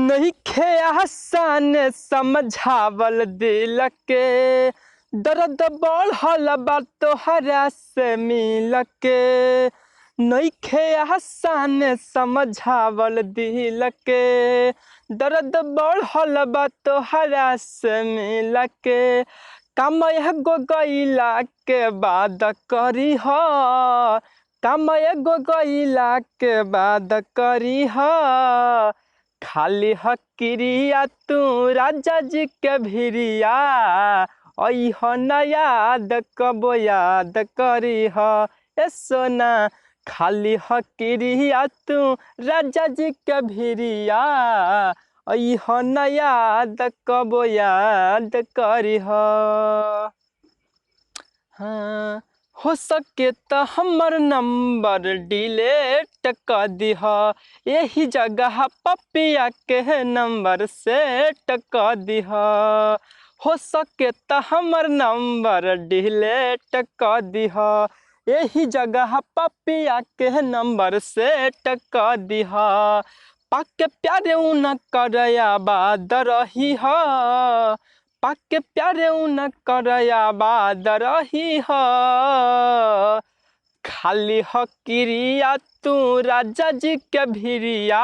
नहीं खे आसान समझावल दिल के दर्द बढ़ल बा तोहरा से मिल के। नहीं खे आसान समझावल दिल के दर्द बढ़ल बा तोहरा से मिल के। काम एगो गइला के बाद करी ह काम एगो गइला के बाद करी ह। खाली हकिरिया तू राजा जी के भिरिया अह न याद कबो याद करी ह। ए सोना खाली हकिरिया तू राजा जी के भिरिया अह न याद कबो याद करी ह। हाँ हो सके तो हमर नंबर डिलीट कर दिह यही जगह पपिया के नंबर सेट कर दिह। हो सके तो हमर नंबर डिलीट कर दिह यही जगह पपिया के नंबर सेट कर दिह। पाके प्यारे उन करया बाद रही ह पाके प्यारे उन करया बाद रही ह। खाली हकिरिया तू राजा जी के भिरिया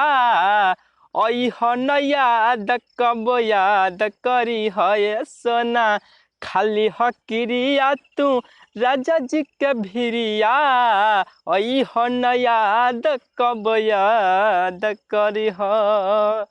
अह न याद कबो याद करी ह। ये सोना खाली हकिरिया तू राजा जी के भिरिया अह न याद कबो याद करी ह।